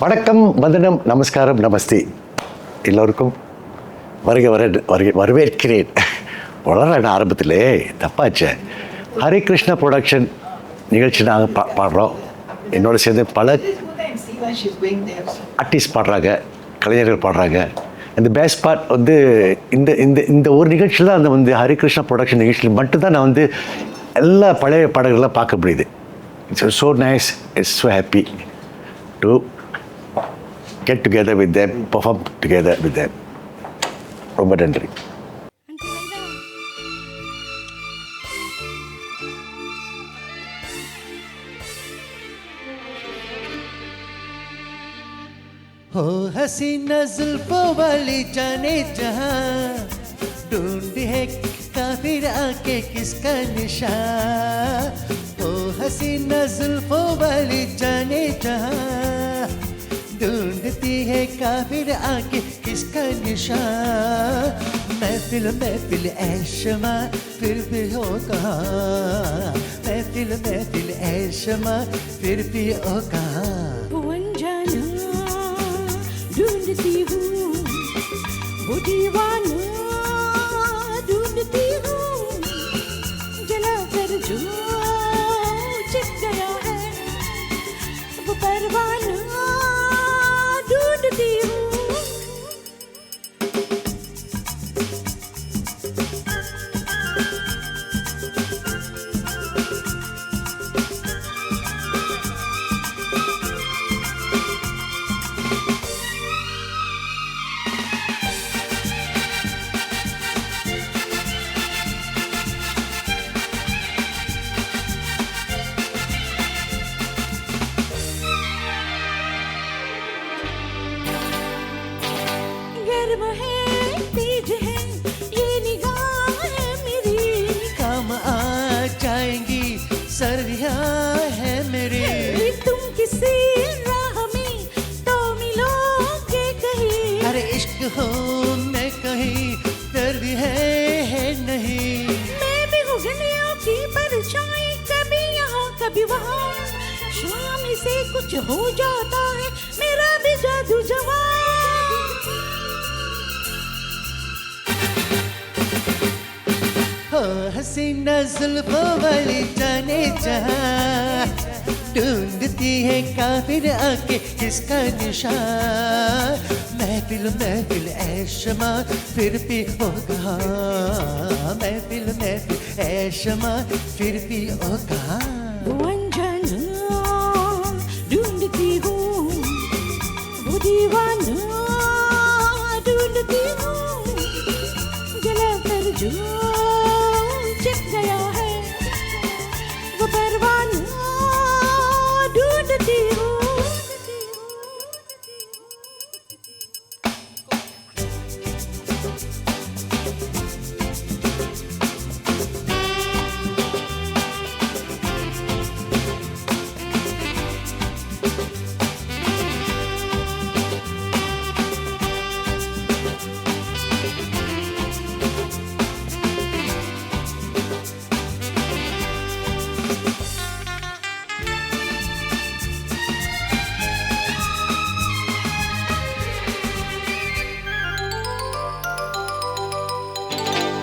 வணக்கம், வந்தனம், நமஸ்காரம், நமஸ்தே எல்லோருக்கும் வரவேற்கிறேன். வளர ஆரம்பத்திலே தப்பாச்சே. ஹரே கிருஷ்ணா ப்ரொடக்ஷன் நிகழ்ச்சி நாங்கள் பாடுறோம். என்னோட சேர்ந்து பல ஆர்டிஸ்ட் பாடுறாங்க, கலைஞர்கள் பாடுறாங்க. இந்த பெஸ்ட் பார்ட் வந்து இந்த இந்த இந்த ஒரு நிகழ்ச்சியில் அந்த ஹரே கிருஷ்ணா ப்ரொடக்ஷன் நிகழ்ச்சியில் மட்டும்தான் நான் எல்லா பழைய பாடல்கள்லாம் பார்க்க முடியுது. It's so nice, it's so happy to get together with them, perform together with them. ரொம்ப நன்றி. हो हसीना जुल्फों वाली जाने जहां ढूंढ है काफिर आके किसका निशान. हो हसीना जुल्फों वाली जाने जहां ढूंढती है काफिर आके किसका निशान. महफिल ऐशमा फिर भी हो कहाँ. महफिल ऐशमा फिर भी हो कहाँ. वो अनजाना ढूंढती हूँ, वो दीवाना ढूंढती हूँ. जला कर जो चिप गया है वो परवाना ढूंढती हूँ. गर्म है, तेज है ये निगाह है मेरी. काम आ जाएंगी सर्दियाँ है मेरी. तुम किसी राह में तो मिलोगे कहीं. अरे इश्क हो मैं कहीं दर्द है नहीं. मैं भी हूँ गलियों की परछाई, कभी यहाँ कभी वहाँ. शाम से कुछ हो जाता है मेरा भी जादू जवान. हो हसीना जुल्फों वाली जाने जहां ढूंढती है काफिर आके किसका निशान. महफिल ऐशमा फिर भी हो कहाँ. महफिल ऐशमा फिर भी हो कहाँ. वो अनजाना ढूंढती हूँ, वो दीवाना ढूंढती हूँ. जला कर जो चिप गया है वो परवाना ढूंढती हूँ.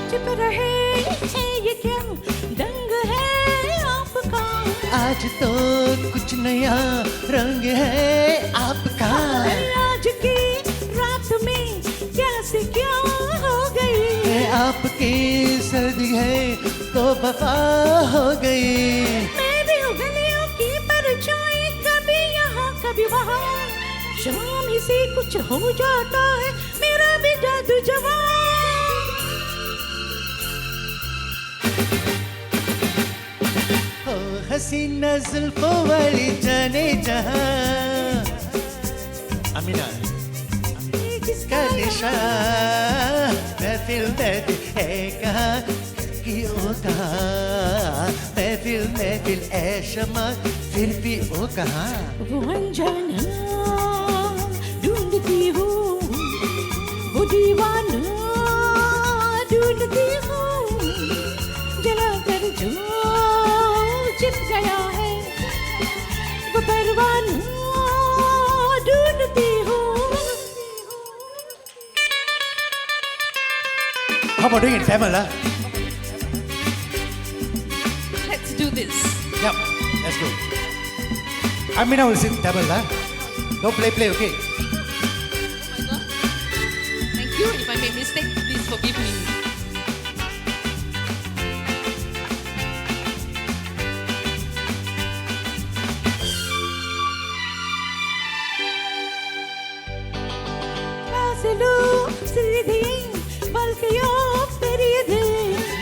छिप रहे हैं ये क्या दंग है आपका. आज तो कुछ नया रंग है आपका. आज की रात में क्या से क्या हो गई. आपकी सर्दी है तो वफा हो गई. मैं भी हूँ गलियों की परछाई, कभी यहाँ कभी वहाँ. शाम से कुछ हो जाता है मेरा भी जादू जवान. हो हसीना जुल्फों वाली जाने जहां अमीना किसका निशान. महफिल है कहाँ की ओ कहाँ. महफिल ऐशमा फिर भी ओ कहाँ. वो अनजाना ढूंढती हूँ, वो दीवाना ढूंढती हूँ. जला कर जो चिप गया है वो परवाना ढूंढती how about doing it in Tamil, huh? Let's do this. Yep, let's go. Amina will sing Tamil, huh? Don't play, okay? Oh my God. Thank you. If I made mistake, please forgive me. வாசலோ சிறிது, வாழ்க்கையோ பெரியது.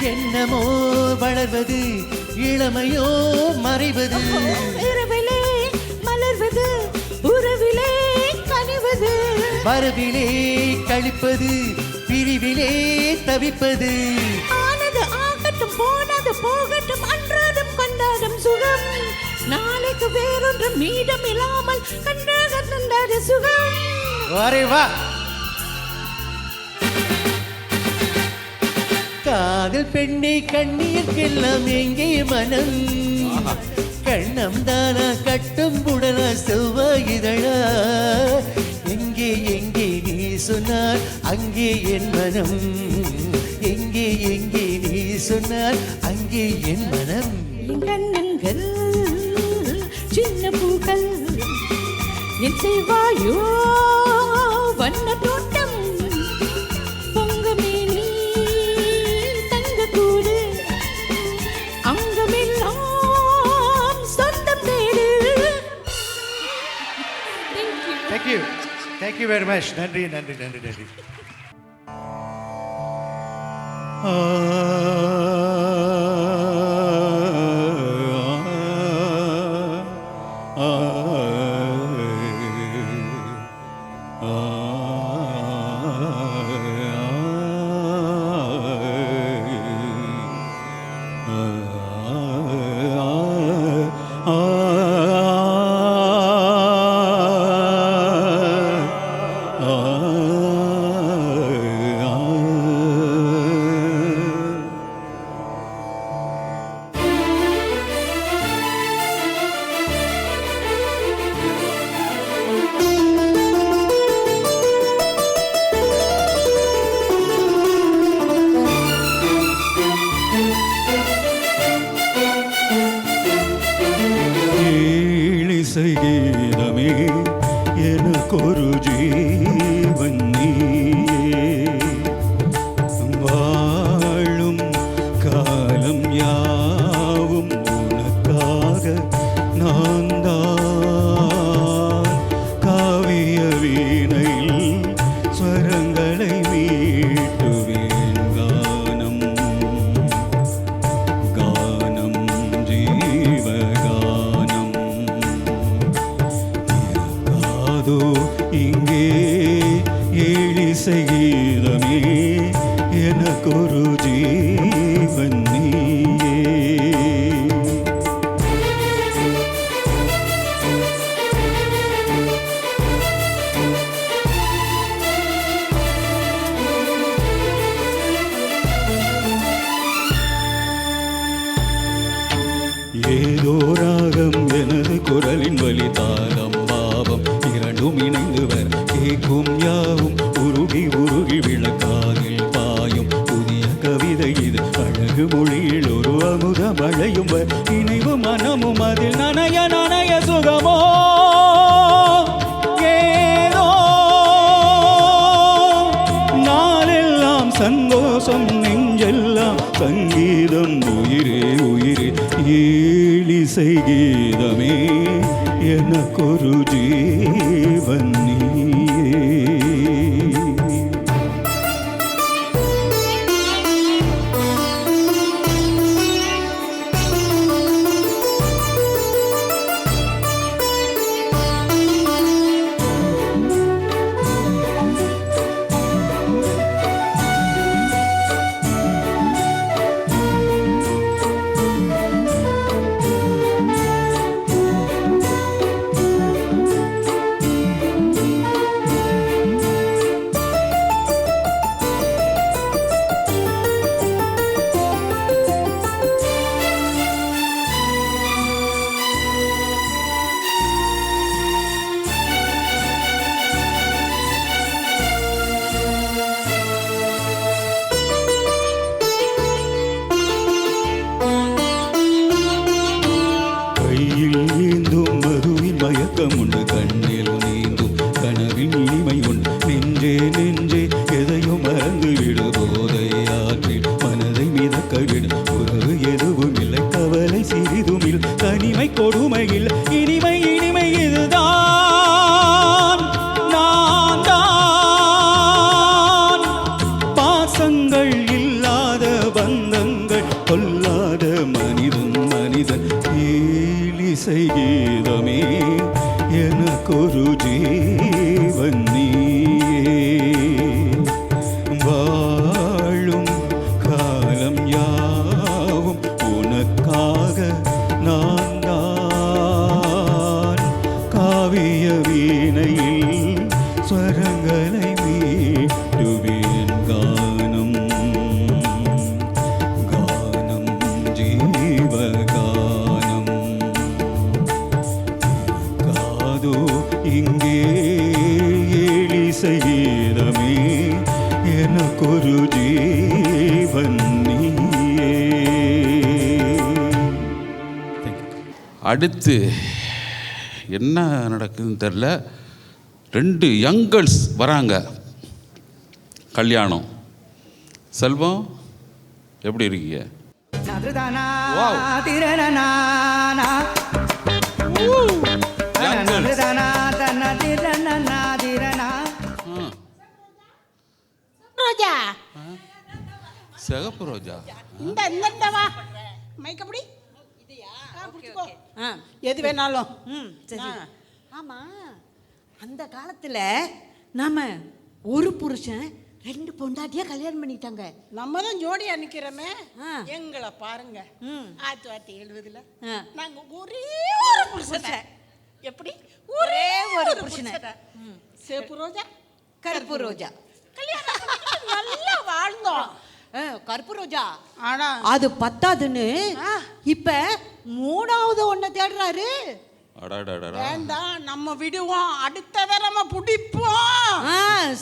எண்ணமோ வளர்வது, இளமையோ மறைவது. இரவிலே மலர்வது, உறவிலே கனிவது. வரவிலே கழிப்பது, பிரிவிலே தவிப்பது. ஆனது ஆகட்டும், போனது போகட்டும், அன்றாடம் கொண்டாடும் சுகம். நாளைக்கு வேறொன்று மீதம் இல்லாமல் கண்டாக கொண்டாட சுகம். அரே வா. காதல் பெண்ணை கண்ணீர்க்கெல்லாம் எங்கே மனம்? கண்ணம் தானா கட்டும் புடலா செவ்வாயிதழா? எங்கே எங்கே நீ சொன்னால் அங்கே என் மனம். எங்கே எங்கே நீ சொன்னால் அங்கே என் மனம். என் கண்ணங்கள் சின்ன பூக்கள், என் செய்வாயோ வண்ண தோட்டம். பொங்கமேனி தங்கக்கூடு, அங்கமெல்லாம் சொந்தம் தேடு. Thank you. Thank you very much. நன்றி. கீதமே எனக்கொரு ஜீவன் நீயே, வாழும் காலம் யாவும் உனக்காக நான் தான். காவிய வீணையில் ஸ்வரங்களை மீட்டுவேன். கானம் கானம் ஜீவகானம். அதோ இங்கே ஏழிசை கீதமே எனக்கொரு ஜீவன் நீயே. ஏதோ ராகம் எனது குரலின் வழி தாளம் பாவம் இரண்டும் இணைந்து வர கேட்கும் யாவும் உருகி உருகி விளக்காகில் பாயும் புதிய கவிதை இது. அழகு மொழியில் ஒரு அமுத மழையும் இணைவு மனமும் அதில் நனைய நனைய சுகமோ ஏதோ நாளெல்லாம் சந்தோஷம் நெஞ்செல்லாம் சங்கீதம். உயிரே உயிரே ஏழிசை கீதமே எனக்கொரு ஜீவன் நீயே. எங்கே ஏழிசை கீதமே எனக்கொரு ஜீவன் நீயே. அடுத்து என்ன நடக்குதுன்னு தெரில. 2 யங்கர்ஸ் வராங்க கல்யாணம். செல்வம் எப்படி இருக்கீங்க? Wow. Youngers. ரோஜா சிகப்பு ரோஜா. இந்த வா மைக்கப்படி எது வேணாலும். சரி. ஆமா, அந்த காலத்துல நாம ஒரு புருஷன் 2 பொண்டாட்டியா கல்யாணம் பண்ணிட்டாங்க. நம்ம தான் ஜோடியா நிக்கிறோமே. எங்களை பாருங்க, 1970ல நாங்க ஒரே ஒரு புருஷனை. எப்படி ஒரே ஒரு புருஷனை. சேப்பு ரோஜா கருப்பு ரோஜா கல்யாணம் நல்லா வாழ்ந்தோம். கருப்பு ரோஜா. ஆனா அது பத்தாதுன்னு இப்ப 3வது ஒன்ன தேடுறாரு. வேண்டாம், நம்ம விடுவோம், அடுத்ததை நம்ம பிடிப்போம்.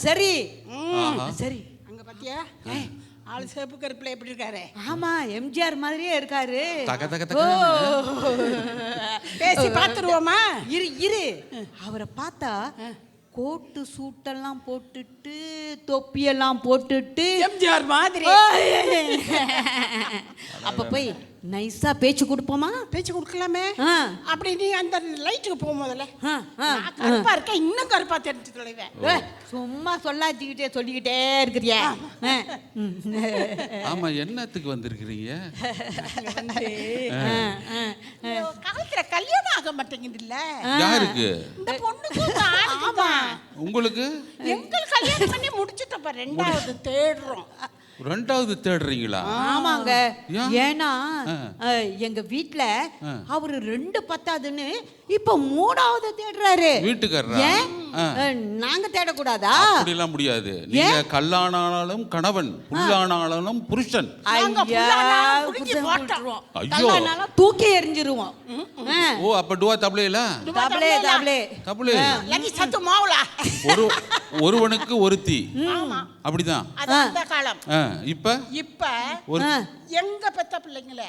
சரி சரி. அங்க பாத்தியா ஆளு சேப்பு கருப்புல எப்படி இருக்காரு? ஆமா, எம்ஜிஆர் மாதிரியே இருக்காரு. பேசி பாத்துருவோமா? இரு அவரை பார்த்தா கோட்டு சூட்டெல்லாம் போட்டுட்டு தொப்பியெல்லாம் போட்டுட்டு எம்ஜிஆர் மாதிரி. அப்ப போய் நைஸா பேச்சு கொடுப்போமா? பேச்சு கொடுக்கலாமே. அப்படி நீ அந்த லைட்டுக்கு போ முதல்ல. கருப்பா இருக்க, இன்னும் கருப்பா தெரிஞ்சு தொலைவேன். சும்மா சொல்லிக்கிட்டே இருக்கிறியா? ஆமா, என்னத்துக்கு வந்திருக்கிறீங்க? காலத்துல கல்யாணம் ஆக மாட்டேங்குது இல்ல? யாருக்கு? இந்த பொண்ணுக்கு. ஆமா, உங்களுக்கு. எங்களுக்கு கல்யாணம் பண்ணி முடிச்சிட்டோம், 2வது தேடுறோம். 2வது தேடுறீங்களா? ஆமாங்க. ஏன்னா எங்க வீட்ல அவரு 2 பத்தாதுன்னு இப்ப 3வது தேடுறாரு. வீட்டுக்காரரா? நாங்க தேடக்கூடாதா? அப்படிலாம் முடியாது. நீங்க கல்லானாலும் கணவன், புல்லானாலும் புருஷன். தூக்கி எறிஞ்சிருவோம். ஓ, அப்ப டுவா தப்ளேல தப்ளே லகி சத்து மாவுலா. ஒருவனுக்கு ஒருத்தி. அப்படிதான் அந்த காலம். இப்ப எங்க பெத்த பிள்ளைங்களே,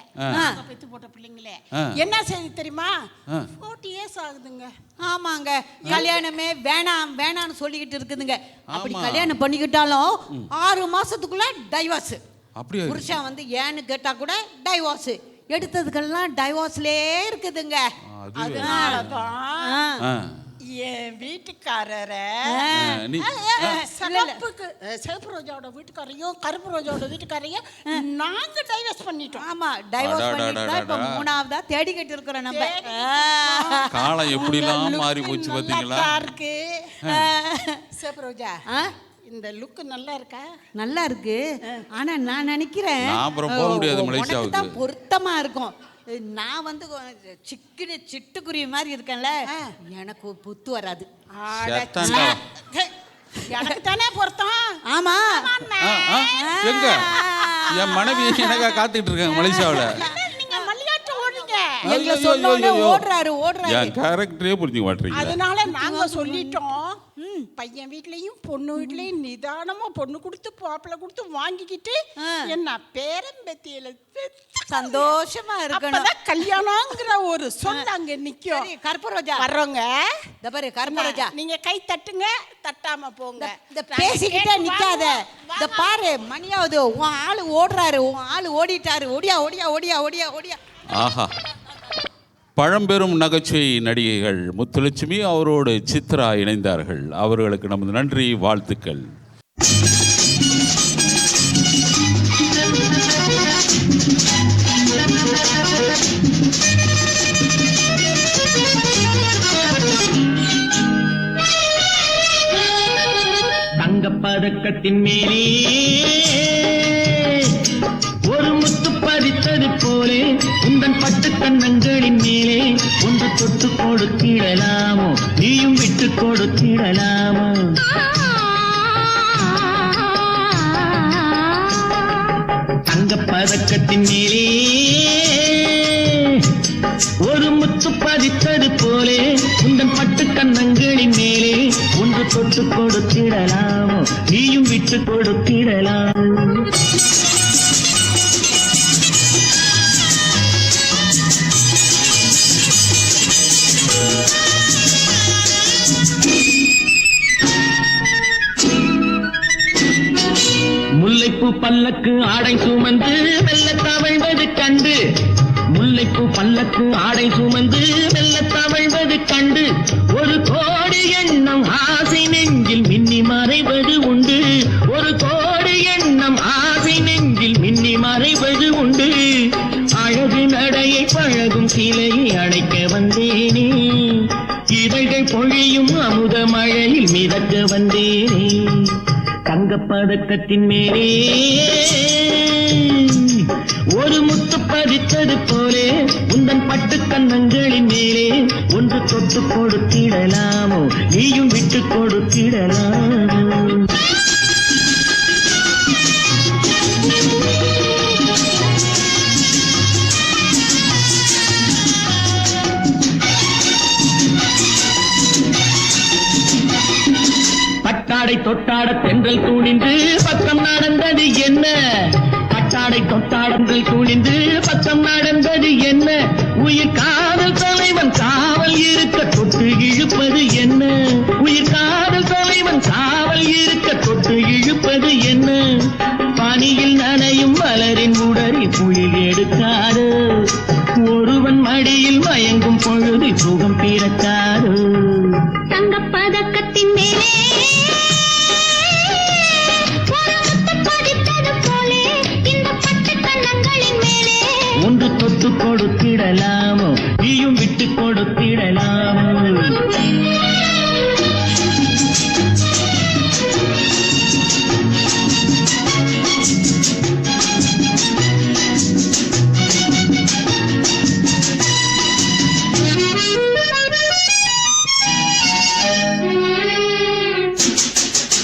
பெத்து போட்ட பிள்ளைங்களே என்ன செய்தி தெரியுமா? 40 years ஆகுதுங்க. ஆமாங்க, கல்யாணமே வேணாம் வேணாம்னு சொல்லிக்கிட்டு இருக்குதுங்க. அப்படி கல்யாணம் பண்ணிக்கிட்டாலும் 6 மாசத்துக்குள்ள டைவர்ஸ். அப்படியே புருஷன் வந்து ஏன்னு கேட்டா கூட டைவர்ஸ். எடுத்ததுக்கெல்லாம் டைவர்ஸ்லயே இருக்குதுங்க. அதனாலதான் என் வீட்டுக்காரரை சிவப்பு ரோஜாவோட வீட்டுக்காரையும் கருப்பு ரோஜாவோட வீட்டுக்காரையும் நாங்க டைவர்ஸ் பண்ணிட்டோம். ஆமா, டைவர்ஸ் பண்ணிட்டு இப்ப 3வதா தேடிக்கிட்டு இருக்கிறோம் நம்ம. காலம் எப்படிலாம் மாறி போச்சு பாத்தீங்களா? இருக்கு சிவப்பு ரோஜா. இந்த லுக் நல்லா இருக்கா? நல்லா இருக்கு. ஆனா நான் நினைக்கிறேன் மலேசியாவுக்கு தான் பொருத்தமா இருக்கும். நான் வந்து சிட்டுக்குருவி மாதிரி இருக்கேன்ல, எனக்கு புத்து வராது. எனக்கு தானே பொருத்தம். ஆமா, எங்க என் மனைவி எனக்கா காத்துக்கிட்டு இருக்காங்க மலேசியாவுல. அதனால நாங்க சொல்லிட்டோம், பையன் வீட்லயும் பொண்ணு வீட்லயும் நிதானமா பொண்ணு கொடுத்து பாப்பிள கொடுத்து வாங்கிக்கிட்டு என்ன பேரம்பத்தியில சந்தோஷமா இருக்கணும். கல்யாணம்ங்கிற ஒரு சொந்த அங்க நிக்கும். கருப்பு ரோஜா வர்றோங்க, கருப்பு ரோஜா நீங்க கை தட்டுங்க, தட்டாம போங்க. இந்த பேசிக்கிட்டே நிக்காத. இந்த பாரு, மணியாவது உன் ஆளு ஓடுறாரு, உன் ஆளு ஓடிட்டாரு. ஓடியா ஓடியா ஓடியா ஓடியா ஓடியா. ஆஹா, பழம்பெரும் நகைச்சுவை நடிகைகள் முத்துலட்சுமி அவரோடு சித்ரா இணைந்தார்கள். அவர்களுக்கு நமது நன்றி, வாழ்த்துக்கள். தங்கப்பதக்கத்தின் மேலே ஒரு முத்து பதித்தது போலே உந்தன் பட்டு கண்ணங்களின் மேலே ஒன்று தொட்டு கொடுத்திடலாமோ, நீயும் விட்டு கொடுத்திடலாமோ. தங்கப்பதக்கத்தின் மேலே ஒரு முத்து முத்து பதித்தது போலே உந்தன் பட்டு கண்ணங்களின் மேலே ஒன்று தொட்டு கொடுத்திடலாமோ நீயும் விட்டு கொடுத்திடலாம். முல்லைப்பூ பல்லக்கு ஆடை சுமந்து மெல்ல தவழ்வது கண்டு முல்லைப்பூ பல்லக்கு ஆடை சுமந்து மெல்ல தவழ்வது கண்டு ஒரு கோடி எண்ணம் ஆசை நெஞ்சில் மின்னி மறைவது உண்டு. ஒரு கோடி எண்ணம் ஆசை நெஞ்சில் மின்னி மறைவது உண்டு. அழகு நடையை பழகும் சிலையை அடைக்க வந்தேனே இதழ்கள் பொழியும் அமுத மழையில் மிதக்க வந்தேனே. தங்கப்பதக்கத்தின் மேலே ஒரு முத்து பதித்தது போலே உந்தன் பட்டு கண்ணங்களின் மேலே ஒன்று தொட்டு கொடுத்திடலாமோ நீயும் விட்டு கொடுத்திடலாமோ. பட்டாடை தொட்டாட தென்றல் துணிந்து பக்கம் நடந்தது என்ன? பட்டாடை தொட்டாடங்கள் துணிந்து பக்கம் நடந்தது என்ன? உயிர் காதல் தலைவன் காவல் இருக்க தொட்டு இழுப்பது என்ன? உயிர் காதல் தலைவன் காவல் இருக்க தொட்டு இழுப்பது என்ன? பனியில் நனையும் மலரின் உடறி புயல் எடுக்காது. ஒருவன் மடியில் மயங்கும் பொழுது சுகம் பிறக்காது. தங்கப்பதக்கத்தின் மேலே ஒன்று தொட்டு கொடுத்திடலாமோ நீயும் விட்டு கொடுத்திடலாமோ.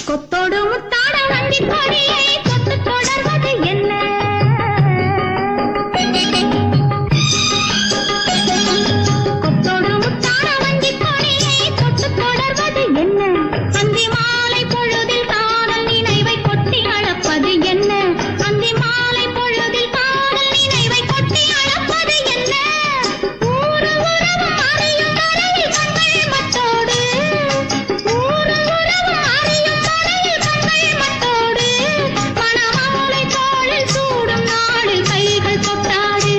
கொத்தோடு முத்தாட வண்டி கொடியை கொத்து தொடர்வது என்ன? கொத்தோடு முத்தாட வண்டி கொடியை கொத்து தொடர்வது என்ன? அந்தி மாலை பொழுதில் காதல் நினைவை கொட்டி அளப்பது என்ன? அந்தி மாலை பொழுதில் காதல் நினைவை கொட்டி அளப்பது என்ன? ஊரு உறவு அறியும் வரையில் கண்கள் மட்டோடு ஊரு உறவு அறியும் வரையில் கண்கள் மட்டோடு மணமாலை தோளில் சூடும் நாளில் கைகள் கொட்டாடு.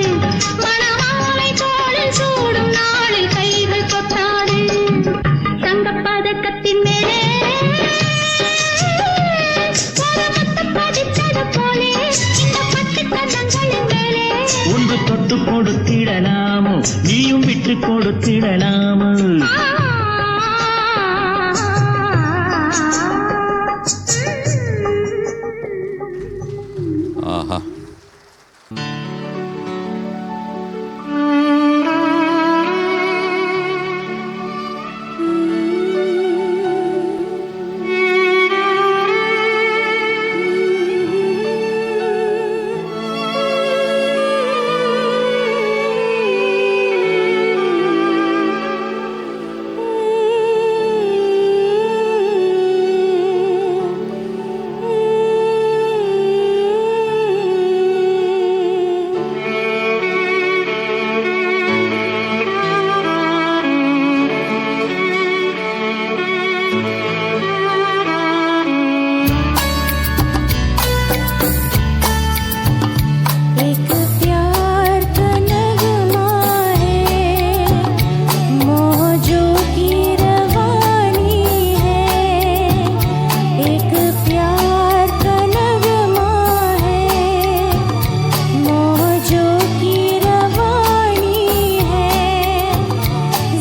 மணமாலை தோளில் சூடும் நாளில் கைகள் கொட்டாடு. தங்கப்பதக்கத்தின் மேலே ஒரு முத்து பதித்தது போலே இந்த பட்டு கண்ணங்களின் மேலே ஒன்று தொட்டு கொடுத்திடலாமோ நீயும் விட்டு கொடுத்திடலாமோ. ஆஹா.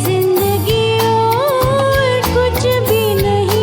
जिंदगी और कुछ भी नहीं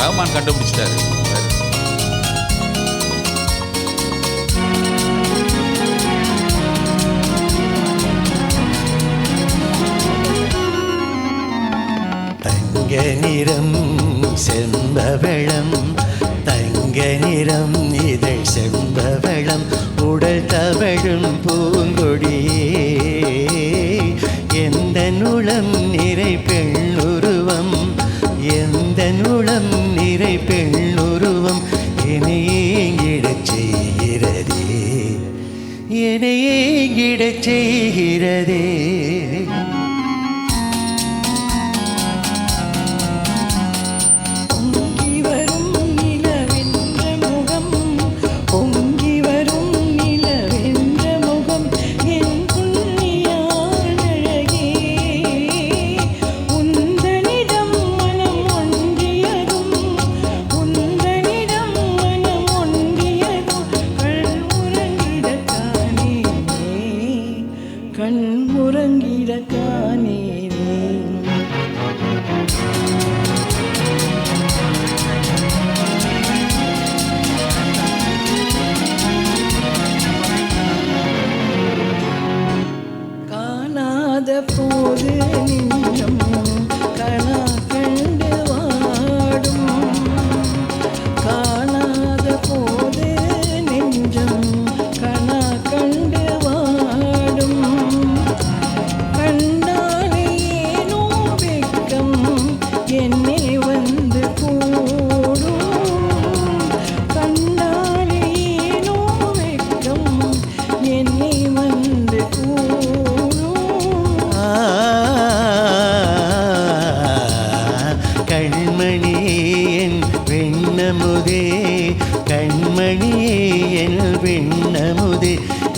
ரஹ்மான் கண்டுபிடிச்சிட்டாரு. தங்க நிறம் செம்பவளம், தங்க நிறம் இதழ் செம்பவளம், உடல் தவழும் பூங்கொடியே, எந்த நுளம் நிறை பெண்ணுருவம், எந்த நுளம் நிறை பெண்ணுருவம், என்னை ஏங்கிடச் செய்கிறதே, என்னை ஏங்கிடச் செய்கிறதே.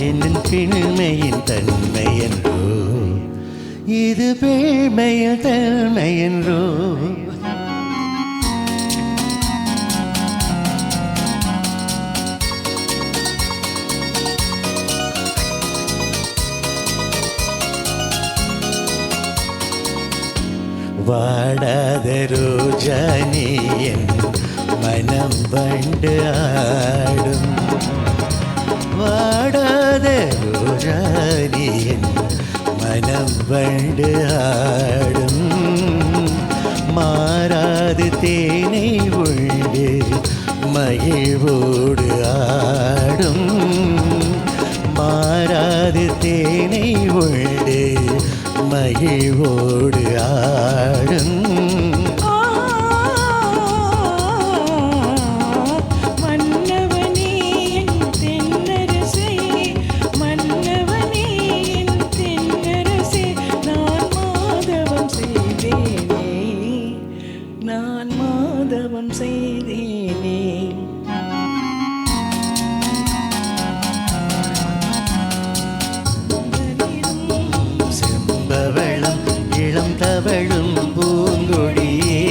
என்னும் பின்மையின் தன்மையன்றோ, இது பேழ்மையின் தன்மையன்றோ. வாடாத ரோஜா நீ என் மனம் வண்டு ஆடும், வாடாத ரோஜா நீ என் மனம் வண்டு ஆடும், மாறாது தேனை உண்டு மகிழ்வோடு ஆடும், மாறாது தேனை உண்டு மகிழ்வோடு ஆடும். தவழும் பூங்கொடியே,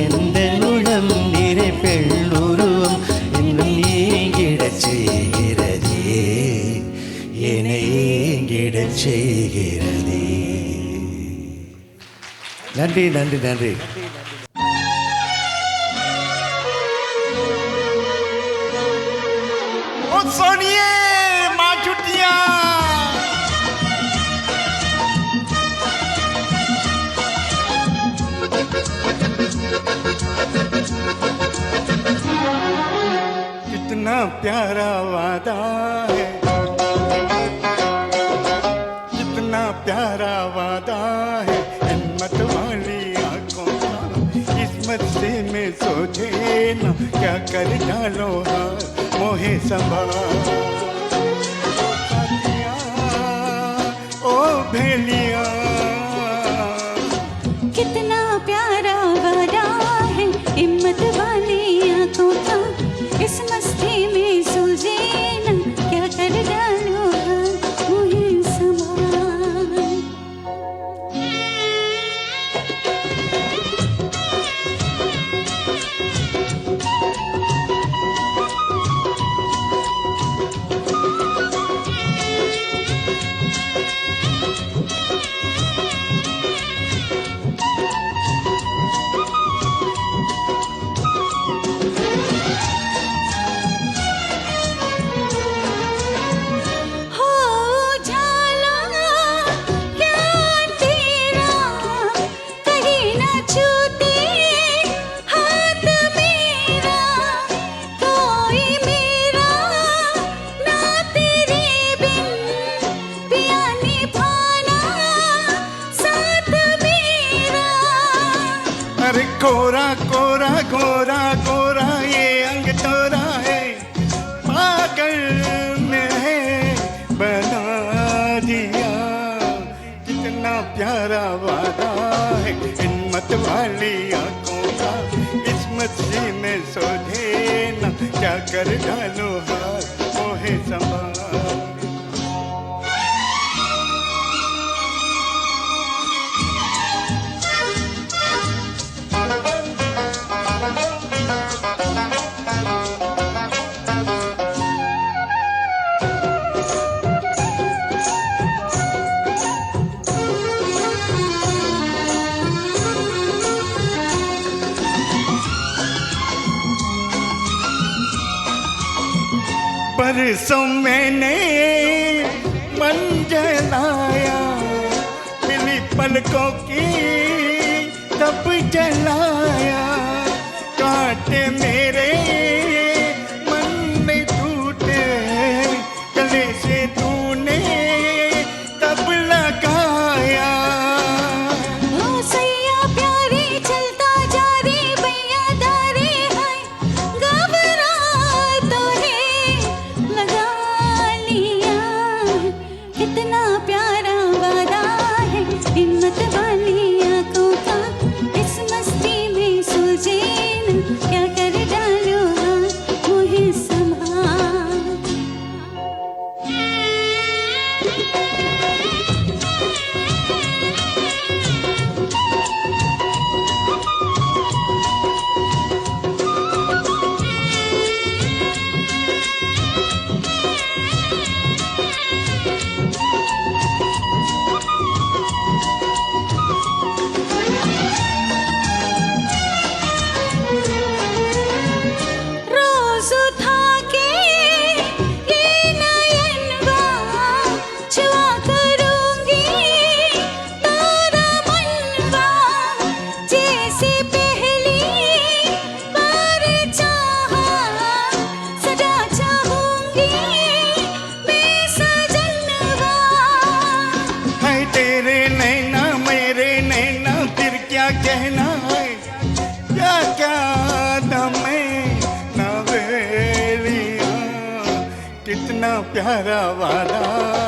எந்த நுளம் நிறை பெண்ணுருவம் இன்னும் நீங்கிடச் செய்கிறதே, என்னை ஏங்கிடச் செய்கிறதே. நன்றி நன்றி நன்றி. सोनिए माँ चुटिया कितना प्यारा वादा है, कितना प्यारा वादा है, हिम्मत वाली आंखों का किस्मत से मैं सोचे ना क्या कर डालो हाथ मोहे संभाल। ओ भेलिया कितना प्यारा वादा है, हिम्मत वाली आंखों का इस मस्ती में सुलझे ना क्या कर डालो मुझे संभाल। गोरा गोरा गोरा ये अंग तोरा है पागल में है बना दिया कितना प्यारा वादा है इन मत वाली आंखों का इस मस्ती में सोधे ना क्या कर डालो हाथ मोहे संभाल परसों मैंने मन जलाया मिली पलकों की तब जलाया कांटे मेरे मन में टूटे गले से तूने तब लगाया ओ सैया प्यारे चलता जा रे भैया दारे है घबरा तो है लगा लिया कितना प्यारा वादा है हिम्मत वाली आंखों का इस मस्ती में सूझे न क्या कर डालो हाथ मुझे संभाल रोज उठा के ये नयनवा छुआ करूंगी तारा मनवा जैसे पहली बार चाहा सदा चाहूंगी मैं सजनवा है तेरे नैना मेरे नैना फिर क्या कहना है क्या क्या दम नवेलिया कितना प्यारा वादा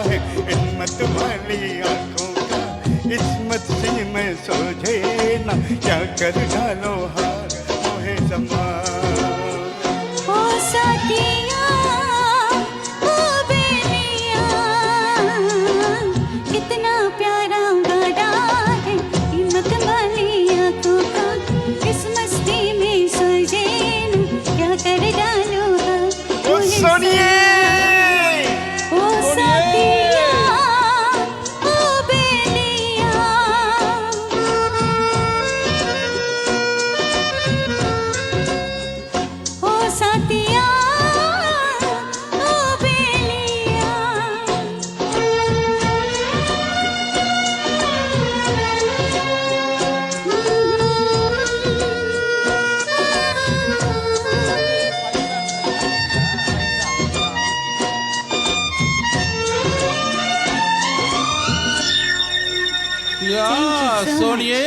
है इन मत वाली आंखों का इस मस्ती में सोझे ना क्या कर डालो हार मोहे संभाल ओ साथिया ओ बेलिया कितना प्यारा वादा है हिम्मत वाली आंखों का इस मस्ती में सुलझे न क्या कर डालो हाथ ओ मुझे सोनिए ओ साथिया ओ बेलिया ओ साथिया ओ बेलिया या सोनिए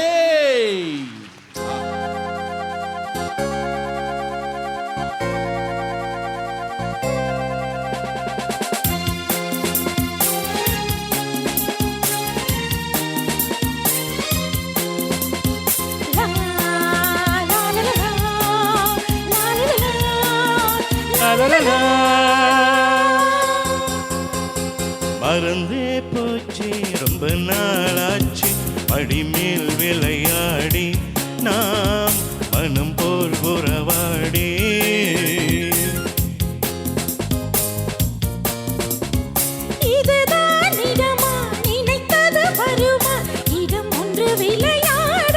மறந்தே போச்சு ரொம்ப நாளாச்சு அடிமேல் விளையாடி நாம் மனம் போல் உறவாடி இதுதான் இடமா நினைத்தது வருமா இடம் ஒன்று விளையாட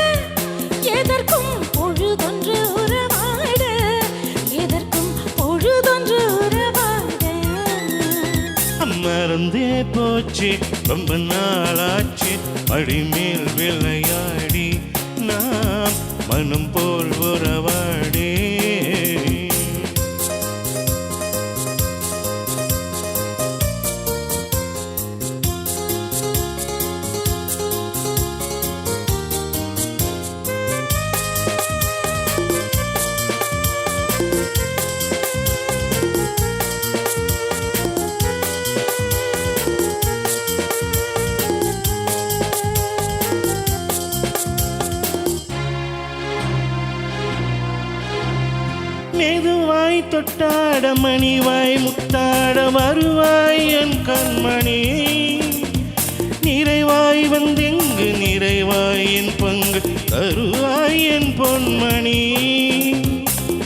எதற்கும் பொழுதொன்று உறவாட எதற்கும் பொழுதொன்று உறவாட மறந்தே போச்சு ரொம்ப நாளாச்சு அடிமேல் விளையாடி நாம் மனம் போல் உறவாடி மெதுவாய் தொட்டாட மணிவாய் முத்தாட வருவாய் என் கண்மணி நிறைவாய் வந்தெங்கு நிறைவாய் என் பங்கு தருவாய் என் பொன்மணி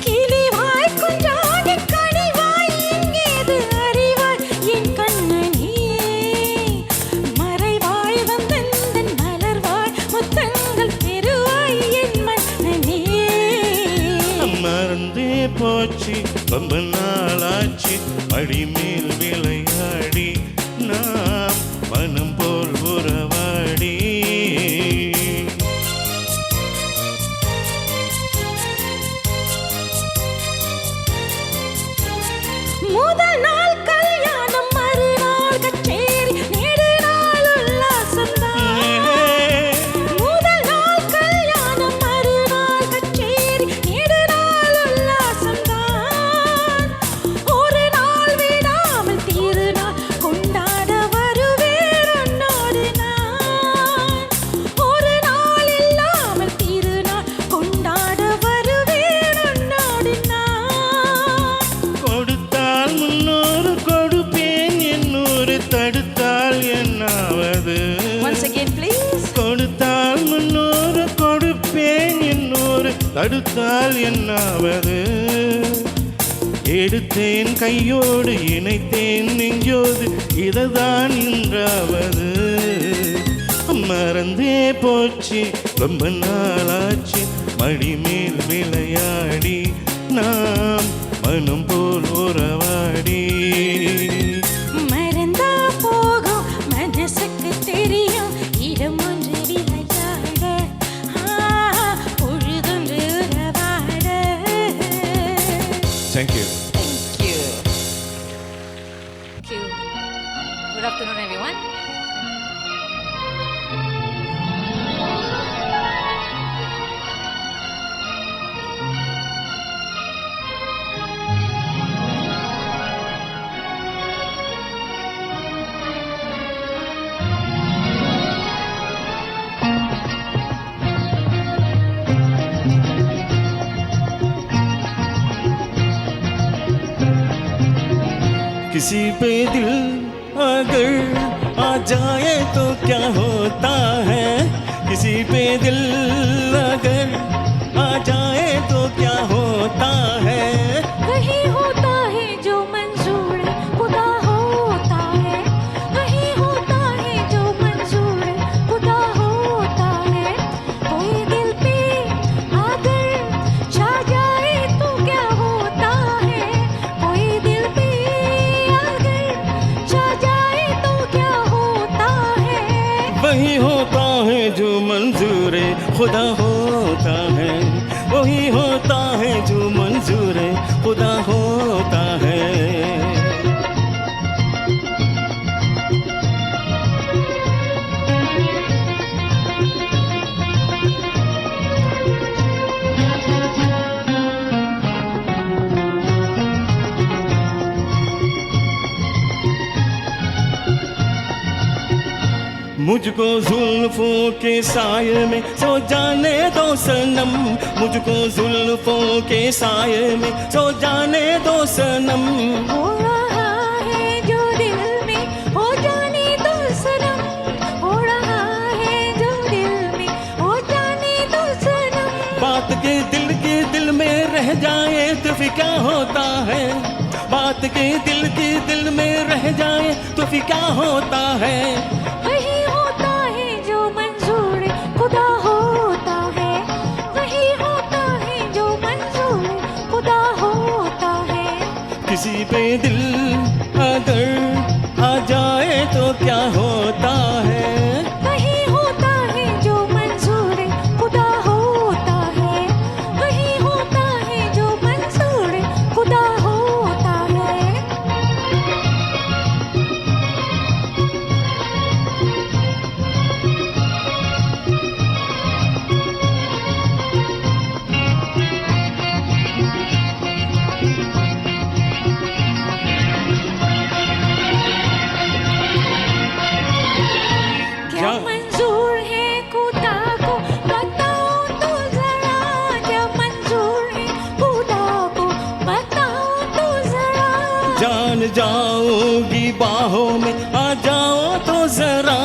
கிளிவாய் கொஞ்சாடி கனிவாய் எங்கேது அறிவாய் என் கண்ணனி மறைவாய் வந்தெந்தன் மலர்வாய் முத்தங்கள் பெறுவாய் என் மன்னனே மறந்தே போச்சு ரொம்ப நாளாச்சு அடிமேல் விளையாடி நாம் மனம் போல் உறவாடி முதல் நாள் கல்யாணம் மறுநாள் கச்சேரி நெடு நாள் உல்லாசம்தான் முதல் நாள் கல்யாணம் மறுநாள் கச்சேரி நெடு நாள் உல்லாசம்தான் ஒரு நாள் விடாமல் திருநாள் கொண்டாட வருவேன் உன்னோடு நான் ஒரு நாள் இல்லாமல் திருநாள் கொண்டாட வருவேன் உன்னோடு நான் கொடுத்தால் முன்னூறு கொடுப்பேன் எண்ணூறு தடுத்தால் என்னாவது Once again please கொடுத்தால் முன்னூறு கொடுப்பேன் எண்ணூறு தடுத்தால் என்னாவது எடுத்தேன் கையோடு இணைத்தேன் நெஞ்சோடு இதுதான் இன்றாவது மறந்தே போச்சு ரொம்ப நாளாச்சு மடிமேல் விளையாடி நாம் மனம் போல் உறவாடி மறந்தா போகும் மனசுக்கு தெரியும் இடம் ஒன்று விளையாட பொழுதொன்று உறவாட thank you Thank you. Thank you. Good afternoon, everyone. किसी पे दिल अगर आ जाए तो क्या होता है किसी पे दिल अगर आ जाए तो क्या होता है वही होता है जो मंजूर खुदा होता है वही होता है जो मंजूर खुदा होता है कोई दिल पे अगर छा जाए तो क्या होता है कोई दिल पे अगर छा जाए तो क्या होता है वही होता है जो मंजूर खुदा होता है वही होता है जो मंजूर खुदा होता है मुझको जुल्फों के साये में सो जाने दो सनम मुझको जुल्फों के साये में सो जाने दो सनम हो रहा है जो दिल में हो जाने दो सनम हो रहा है जो दिल में हो जाने दो सनम बात के दिल में रह जाए तो फिर क्या होता है बात के दिल में रह जाए तो फिर क्या होता है वही होता है जो मंजूर खुदा होता है वही होता है जो मंजूर खुदा होता है किसी पे दिल अगर आ जाए तो क्या होता है वही होता है जो मंजूर खुदा होता है वही होता है जो मंजूर खुदा होता है जाओगी बाहों में आ जाओ तो जरा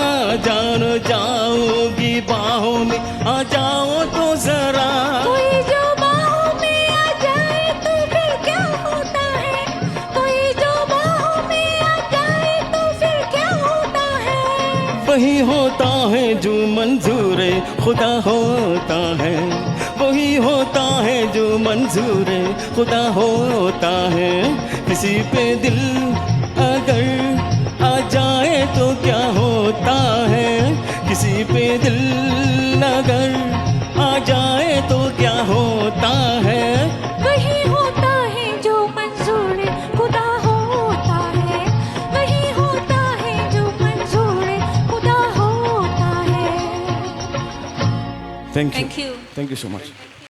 जान जाओगी बाहों में आ जाओ तो जरा कोई जो बाहों में आ जाए तो फिर क्या होता है, कोई जो बाहों में आ जाए तो फिर क्या होता है। वही होता है जो मंजूर खुदा होता है, वही होता है जो मंजूर खुदा होता है। किसी पे दिल अगर आ जाए तो क्या होता है, किसी पे दिल अगर आ जाए तो क्या होता है। वही होता है जो मंजूर खुदा होता है, वही होता है जो मंजूर खुदा होता है। Thank Thank you. You so much.